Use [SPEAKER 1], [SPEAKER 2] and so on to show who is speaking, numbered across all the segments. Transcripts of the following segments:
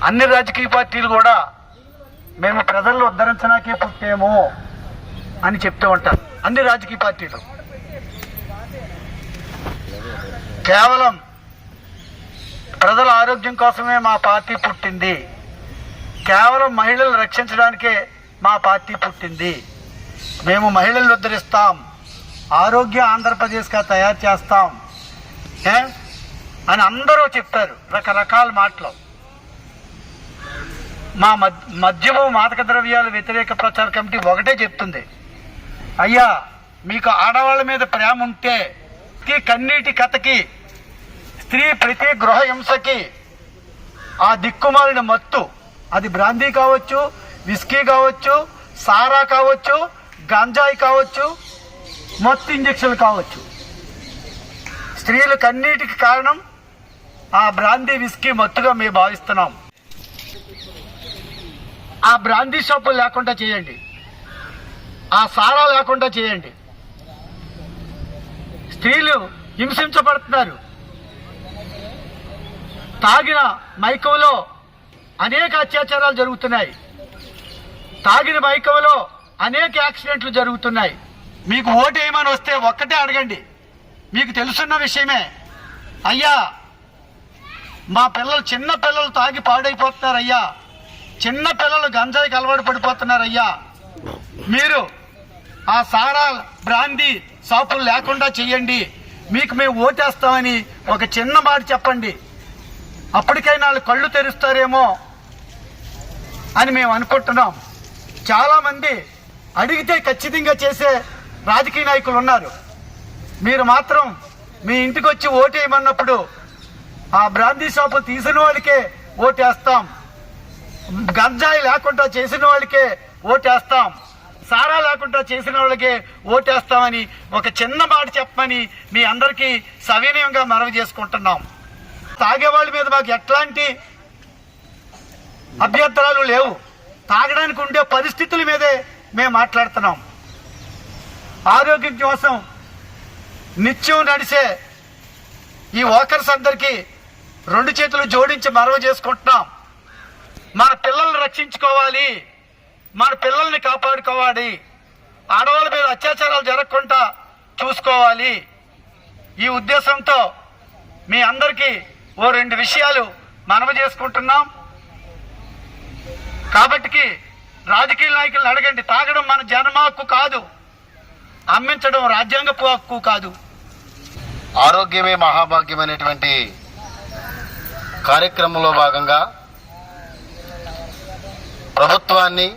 [SPEAKER 1] అన్ని రాజకీయ పార్టీలు కూడా మేము ప్రజలను ఉద్ధరించడానికే పుట్టాము అని చెప్తూ ఉంటారు. అన్ని రాజకీయ పార్టీలు కేవలం ప్రజల ఆరోగ్యం కోసమే మా పార్టీ పుట్టింది, కేవలం మహిళలను రక్షించడానికే మా పార్టీ పుట్టింది, మేము మహిళలను ఉద్ధరిస్తాం, ఆరోగ్య ఆంధ్రప్రదేశ్గా తయారు చేస్తాం అని అందరూ చెప్తారు రకరకాల మాటలు. మా మద్యము మాదక ద్రవ్యాల వ్యతిరేక ప్రచార కమిటీ ఒకటే చెప్తుంది, అయ్యా మీకు ఆడవాళ్ళ మీద ప్రేమ ఉంటే కన్నీటి కథకి, స్త్రీ ప్రతి గృహ హింసకి ఆ దిక్కుమాలిన మత్తు, అది బ్రాందీ కావచ్చు, విస్కీ కావచ్చు, సారా కావచ్చు, గంజాయి కావచ్చు, మత్తు ఇంజక్షన్లు కావచ్చు, స్త్రీలు కన్నీటికి కారణం ఆ బ్రాందీ విస్కీ మత్తుగా మేము భావిస్తున్నాం. ఆ బ్రాందీ షాపులు లేకుండా చేయండి, ఆ సారా లేకుండా చేయండి. స్త్రీలు హింసించబడుతున్నారు. తాగిన మైకంలో అనేక అత్యాచారాలు జరుగుతున్నాయి, తాగిన మైకంలో అనేక యాక్సిడెంట్లు జరుగుతున్నాయి. మీకు ఓటు వేయమని వస్తే ఒక్కటే అడగండి, మీకు తెలుసున్న విషయమే, అయ్యా మా పిల్లలు చిన్న పిల్లలు తాగి పాడైపోతున్నారయ్యా, చిన్న పిల్లలు గంజాయికి అలవాటు పడిపోతున్నారయ్యా, మీరు ఆ సారా బ్రాందీ షాపులు లేకుండా చేయండి, మీకు మేము ఓటేస్తామని ఒక చిన్న మాట చెప్పండి, అప్పటికైనా వాళ్ళు కళ్ళు తెరుస్తారేమో అని మేము అనుకుంటున్నాం. చాలామంది అడిగితే ఖచ్చితంగా చేసే రాజకీయ నాయకులు ఉన్నారు. మీరు మాత్రం మీ ఇంటికి వచ్చి ఓటేయమన్నప్పుడు ఆ బ్రాందీ షాపులు తీసిన వాళ్ళకే ఓటేస్తాం, గంజాయి లేకుండా చేసిన వాళ్ళకే ఓటేస్తాం, సారా లేకుండా చేసిన వాళ్ళకే ఓటేస్తామని ఒక చిన్న మాట చెప్పమని మీ అందరికీ సవినయంగా మనవి చేసుకుంటున్నాం. తాగేవాళ్ళ మీద మాకు ఎట్లాంటి అభ్యంతరాలు లేవు, తాగడానికి ఉండే పరిస్థితుల మీదే మేము మాట్లాడుతున్నాం. ఆరోగ్యం కోసం నిత్యం నడిచే ఈ వాకర్స్ అందరికీ రెండు చేతులు జోడించి మనవి చేసుకుంటున్నాం. మన పిల్లల్ని రక్షించుకోవాలి, మన పిల్లల్ని కాపాడుకోవాలి, ఆడవాళ్ళ మీద అత్యాచారాలు జరగకుండా చూసుకోవాలి. ఈ ఉద్దేశంతో మీ అందరికీ ఓ రెండు విషయాలు మనవి చేసుకుంటున్నాం. కాబట్టి రాజకీయ నాయకులను అడగండి, తాగడం మన జన్మ హక్కు కాదు, అమ్మించడం రాజ్యాంగపు హక్కు కాదు.
[SPEAKER 2] ఆరోగ్యమే మహాభాగ్యం అనేటువంటి కార్యక్రమంలో భాగంగా ప్రభుత్వాన్ని,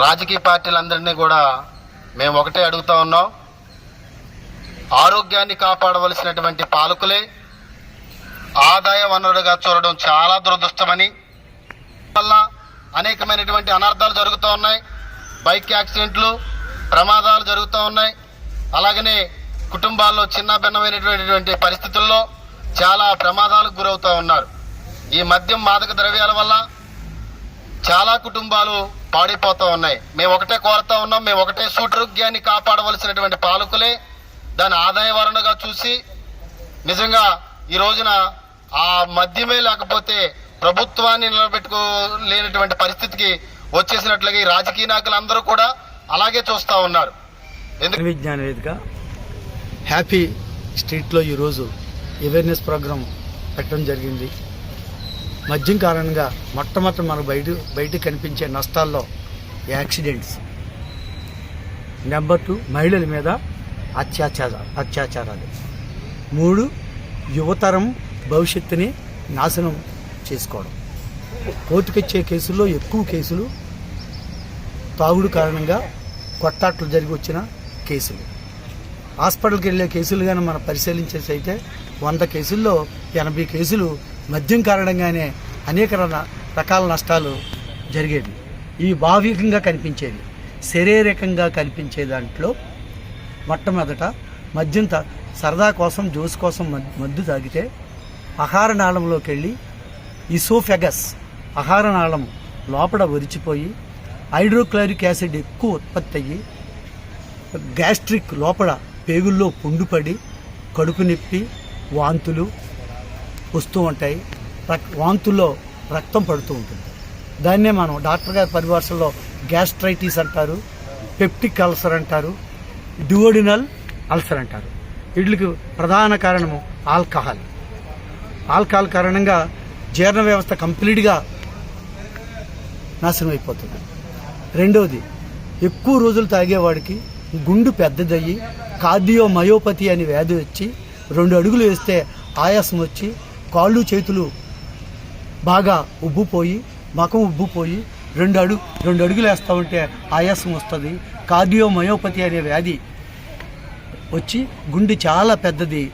[SPEAKER 2] రాజకీయ పార్టీలందరినీ కూడా మేము ఒకటే అడుగుతా ఉన్నాం, ఆరోగ్యాన్ని కాపాడవలసినటువంటి పాలకులే ఆదాయ వనరుగా చూడడం చాలా దురదృష్టమని, వల్ల అనేకమైనటువంటి అనర్థాలు జరుగుతూ ఉన్నాయి, బైక్ యాక్సిడెంట్లు, ప్రమాదాలు జరుగుతూ ఉన్నాయి. అలాగనే కుటుంబాల్లో చిన్న భిన్నమైనటువంటి పరిస్థితుల్లో చాలా ప్రమాదాలకు గురవుతూ ఉన్నారు. ఈ మద్యం మాదక ద్రవ్యాల వల్ల చాలా కుటుంబాలు పాడైపోతూ ఉన్నాయి. మేము ఒకటే కోరుతా ఉన్నాం, మేము ఒకటే ఆరోగ్యాన్ని కాపాడవలసినటువంటి పాలకులే దాని ఆదాయ వనరుగా చూసి, నిజంగా ఈ రోజున ఆ మద్యమే లేకపోతే ప్రభుత్వాన్ని నిలబెట్టుకోలేనటువంటి పరిస్థితికి వచ్చేసినట్లుగా ఈ రాజకీయ నాయకులందరూ కూడా అలాగే చూస్తూ ఉన్నారు.
[SPEAKER 1] విజ్ఞాన వేదిక హ్యాపీ స్ట్రీట్లో ఈరోజు అవేర్నెస్ ప్రోగ్రాం పెట్టడం జరిగింది. మద్యం కారణంగా మొట్టమొదటి మనకు బయటకు కనిపించే నష్టాల్లో యాక్సిడెంట్స్, నెంబర్ 2 మహిళల మీద అత్యాచారాలు, 3 యువతరం భవిష్యత్తుని నాశనం చేసుకోవడం, కోర్టుకొచ్చే కేసుల్లో ఎక్కువ కేసులు తాగుడు కారణంగా కొట్టాట్లు జరిగి వచ్చిన కేసులు, హాస్పిటల్కి వెళ్ళే కేసులు కానీ మనం పరిశీలించేసైతే 100 కేసుల్లో 80 కేసులు మద్యం కారణంగానే అనేక రకాల నష్టాలు జరిగేవి. ఇవి భావికంగా కనిపించేవి. శారీరకంగా కనిపించే దాంట్లో మొట్టమొదట మద్యం సరదా కోసం, జ్యూస్ కోసం మద్దు తాగితే ఆహార నాళంలోకి వెళ్ళి ఈసోఫెగస్ ఆహార నాళం లోపల ఒరిచిపోయి హైడ్రోక్లోరిక్ యాసిడ్ ఎక్కువ ఉత్పత్తి అయ్యి గ్యాస్ట్రిక్ లోపల పేగుల్లో పుండుపడి కడుపు నొప్పి వాంతులు వస్తూ ఉంటాయి. వాంతుల్లో రక్తం పడుతూ ఉంటుంది. దాన్నే మనం డాక్టర్ గారి పరిభాషలో గ్యాస్ట్రైటిస్ అంటారు, పెప్టిక్ అల్సర్ అంటారు, డ్యూయోడినల్ అల్సర్ అంటారు. వీటికి ప్రధాన కారణము ఆల్కహాల్ కారణంగా జీర్ణ వ్యవస్థ కంప్లీట్గా నాశనం అయిపోతుంది. రెండవది, ఎక్కువ రోజులు తాగేవాడికి గుండు పెద్దదయ్యి కార్డియోమయోపతి అనే వ్యాధి వచ్చి 2 అడుగులు వేస్తే ఆయాసం వచ్చి కాళ్ళు చేతులు బాగా ఉబ్బిపోయి మకం ఉబ్బిపోయి 2 అడుగులు వేస్తూ ఉంటే ఆయాసం వస్తుంది. కార్డియోమయోపతి అనే వ్యాధి వచ్చి గుండె చాలా పెద్దది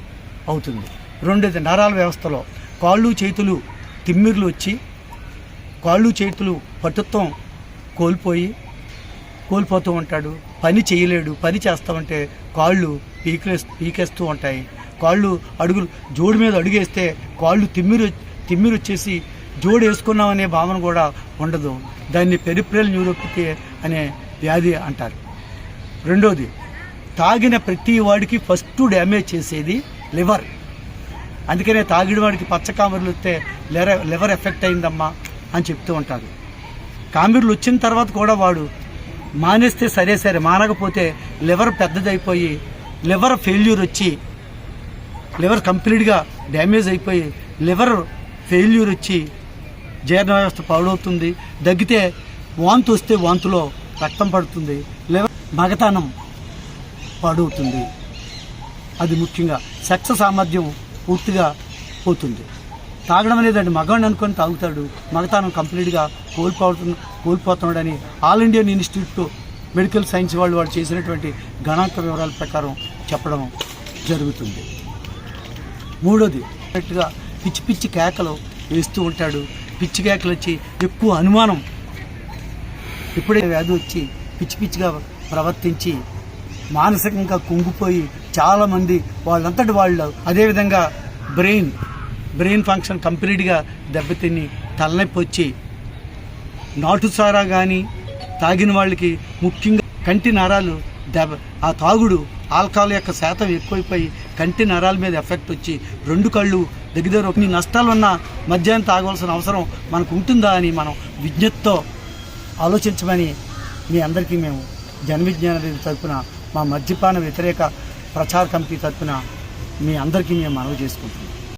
[SPEAKER 1] అవుతుంది. రెండోది, నరాల వ్యవస్థలో కాళ్ళు చేతులు తిమ్మిర్లు వచ్చి కాళ్ళు చేతులు పటుత్వం కోల్పోతూ ఉంటాడు. పని చేయలేడు. పని చేస్తామంటే కాళ్ళు పీకేస్తూ ఉంటాయి. కాళ్ళు జోడు మీద అడుగేస్తే కాళ్ళు తిమ్మిరి వచ్చేసి జోడు వేసుకున్నామనే భావన కూడా ఉండదు. దాన్ని పెరిఫెరల్ న్యూరోపతి అనే వ్యాధి అంటారు. రెండోది, తాగిన ప్రతి వాడికి ఫస్ట్ డ్యామేజ్ చేసేది లివర్. అందుకనే తాగిన వాడికి పచ్చ కామెర్లు వస్తే లివర్ ఎఫెక్ట్ అయిందమ్మా అని చెప్తూ ఉంటారు. కామెర్లు వచ్చిన తర్వాత కూడా వాడు మానేస్తే సరే మానకపోతే లివర్ పెద్దదైపోయి లివర్ ఫెయిల్యూర్ వచ్చి లివర్ కంప్లీట్గా డ్యామేజ్ అయిపోయి లివర్ ఫెయిల్యూర్ వచ్చి జీర్ణ వ్యవస్థ పాడవుతుంది. దగ్గితే వాంతు వస్తే వాంతులో రక్తం పడుతుంది. లివర్ మగతనం పాడవుతుంది. అది ముఖ్యంగా సెక్స్ సామర్థ్యం పూర్తిగా పోతుంది. తాగడం అనేది మగవాడిని అనుకొని తాగుతాడు, మగతనం కంప్లీట్గా కోల్పోతున్నాడని all Indian institute medical science వాళ్ళు చేసినటువంటి గణాంక వివరాల ప్రకారం చెప్పడం జరుగుతుంది. మూడోది, పిచ్చి కేకలు వేస్తూ ఉంటాడు. పిచ్చి కేకలు వచ్చి ఎక్కువ అనుమానం, ఇప్పుడే వ్యాధి వచ్చి పిచ్చిగా ప్రవర్తించి మానసికంగా కుంగిపోయి చాలామంది వాళ్ళంతటి వాళ్ళు, అదేవిధంగా బ్రెయిన్ ఫంక్షన్ కంప్లీట్గా దెబ్బతిని తలనొప్పి వచ్చి నాటుసారా కానీ తాగిన వాళ్ళకి ముఖ్యంగా కంటి నరాలు ఆ తాగుడు ఆల్కహాల్ యొక్క శాతం ఎక్కువైపోయి కంటి నరాల మీద ఎఫెక్ట్ వచ్చి 2 కళ్ళు దగ్గర కొన్ని నష్టాలు ఉన్న మద్యాన్ని తాగవలసిన అవసరం మనకు ఉంటుందా అని మనం విజ్ఞతతో ఆలోచించమని మీ అందరికీ మేము జనవిజ్ఞాన వేదిక తరపున మా మద్యపాన వ్యతిరేక ప్రచార కమిటీ తరపున మీ అందరికీ మేము మనవి చేసుకుంటున్నాం.